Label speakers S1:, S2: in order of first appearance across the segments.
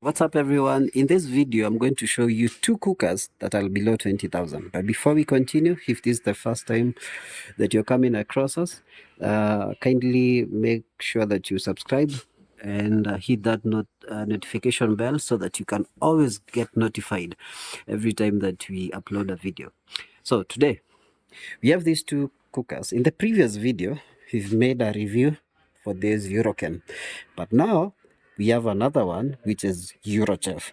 S1: What's up, everyone? In this video, I'm going to show you two cookers that are below 20,000. But before we continue, if this is the first time that you're coming across us, kindly make sure that you subscribe and hit that notification bell so that you can always get notified every time that we upload a video. So today, we have these two cookers. In the previous video, we've made a review for this Euroken. But now we have another one, which is Eurochef.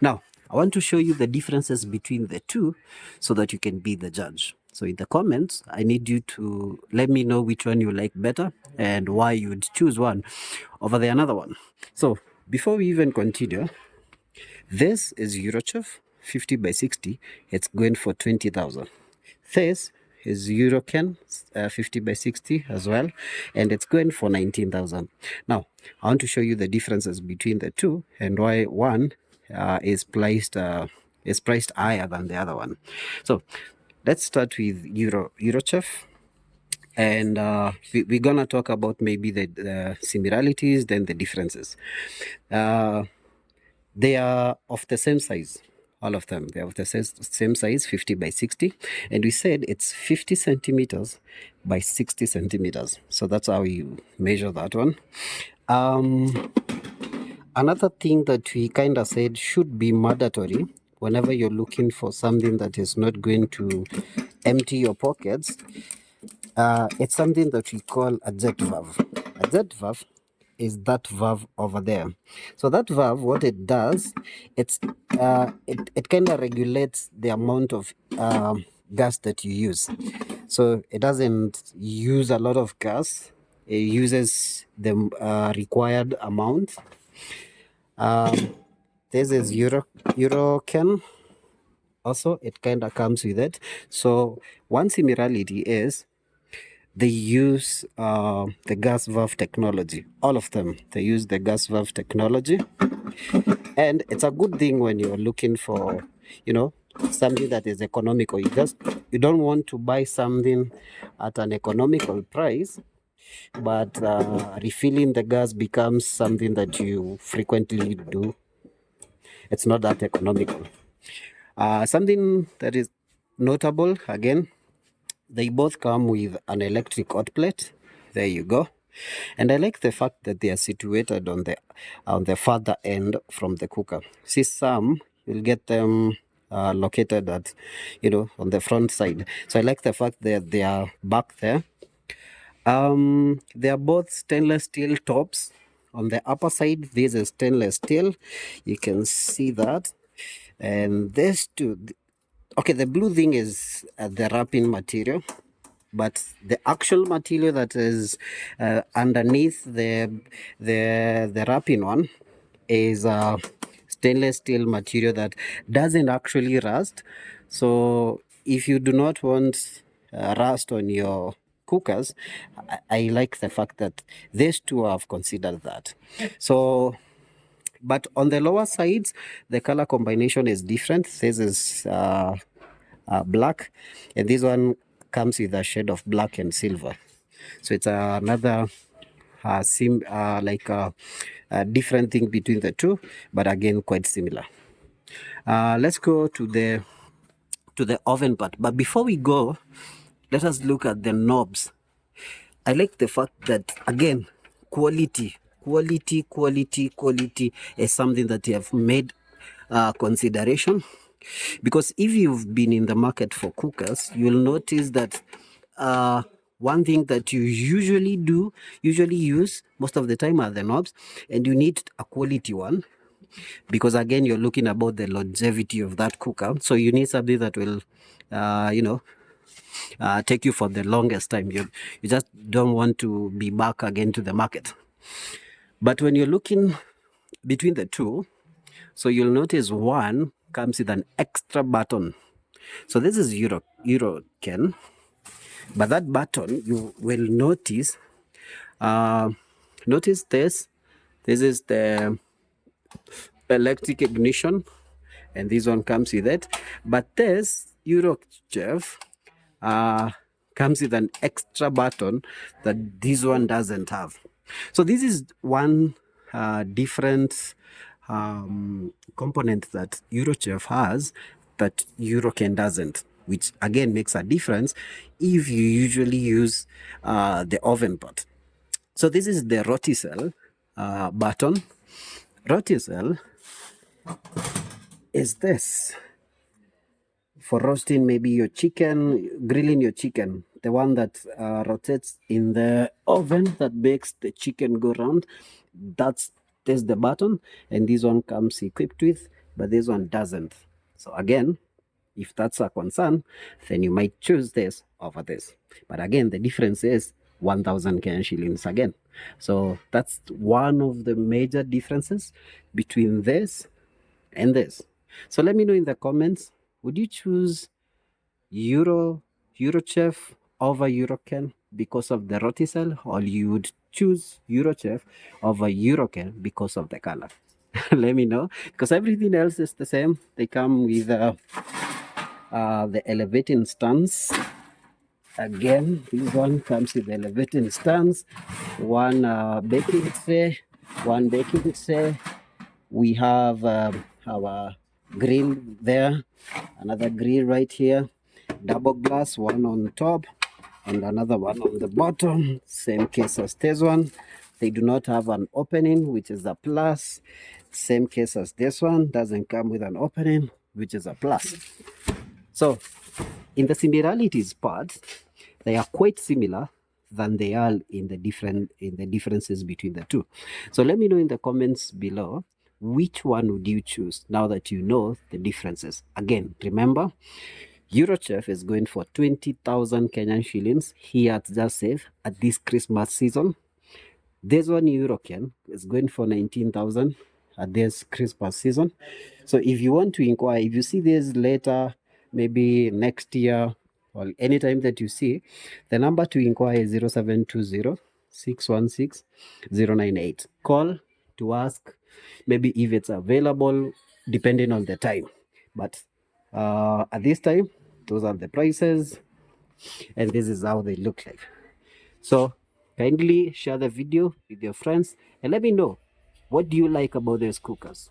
S1: Now, I want to show you the differences between the two so that you can be the judge. So in the comments, I need you to let me know which one you like better and why you would choose one over the another one. So before we even continue, this is Eurochef 50 by 60. It's going for 20,000. This is Euroken 50 by 60 as well, and it's going for 19,000. Now, I want to show you the differences between the two and why one is priced higher than the other one. So, let's start with Eurochef, and we're gonna talk about maybe the similarities, then the differences. They are of the same size. All of them, they have the same size, 50 by 60. And we said it's 50 centimeters by 60 centimeters. So that's how you measure that one. Another thing that we kind of said should be mandatory whenever you're looking for something that is not going to empty your pockets, it's something that we call a jet valve. A jet valve is that valve over there. So that valve, what it does, it kind of regulates the amount of gas that you use. So it doesn't use a lot of gas. It uses the required amount. This is Euroken. Also, it kind of comes with it. So one similarity is they use the gas valve technology. All of them, they use the gas valve technology. And it's a good thing when you're looking for, something that is economical. You don't want to buy something at an economical price, but refilling the gas becomes something that you frequently do. It's not that economical. Something that is notable, again, they both come with an electric hot plate. There you go. And I like the fact that they are situated on the further end from the cooker. See, some you'll get them located at, on the front side. So I like the fact that they are back there. They are both stainless steel tops. On the upper side, this is stainless steel. You can see that. And this too. Okay, the blue thing is the wrapping material, but the actual material that is underneath the wrapping one is stainless steel material that doesn't actually rust. So if you do not want rust on your cookers, I like the fact that these two have considered that. So, but on the lower sides, the color combination is different. This is black, and this one comes with a shade of black and silver. So it's another a different thing between the two, but again quite similar. Let's go to the oven part. But before we go, let us look at the knobs. I like the fact that, again, quality is something that you have made consideration. Because if you've been in the market for cookers, you'll notice that one thing that you usually use most of the time are the knobs, and you need a quality one. Because again, you're looking about the longevity of that cooker. So you need something that will, take you for the longest time. You just don't want to be back again to the market. But when you're looking between the two, so you'll notice one comes with an extra button. So this is Euroken, but that button, you will notice, notice this is the electric ignition, and this one comes with it. But this Eurochef comes with an extra button that this one doesn't have. So this is one different components that Eurochef has that Euroken doesn't, which again makes a difference if you usually use the oven pot. So this is the roticel button. Roticel is this for roasting maybe your chicken, grilling your chicken. The one that rotates in the oven that makes the chicken go round. There's the button, and this one comes equipped with, but this one doesn't. So again, if that's a concern, then you might choose this over this. But again, the difference is 1,000 Kenyan shillings again. So that's one of the major differences between this and this. So let me know in the comments, would you choose Eurochef over Euroken because of the roticel, or you would choose Eurochef over Euroken because of the color? Let me know, because everything else is the same. They come with the elevating stands. Again, this one comes with the elevating stands, one baking tray, we have our grill there, another grill right here, double glass, one on top and another one on the bottom. Same case as this one. They do not have an opening, which is a plus. Same case as this one, doesn't come with an opening, which is a plus. So in the similarities part, they are quite similar than they are in the differences between the two. So let me know in the comments below, which one would you choose now that you know the differences? Again, remember, Eurochef is going for 20,000 Kenyan shillings here at Just Save at this Christmas season. This one, Euroken, is going for 19,000 at this Christmas season. So if you want to inquire, if you see this later, maybe next year or anytime that you see, the number to inquire is 0720 616 098. Call to ask maybe if it's available, depending on the time. But at this time, those are the prices, and this is how they look like. So kindly share the video with your friends and let me know, what do you like about these cookers?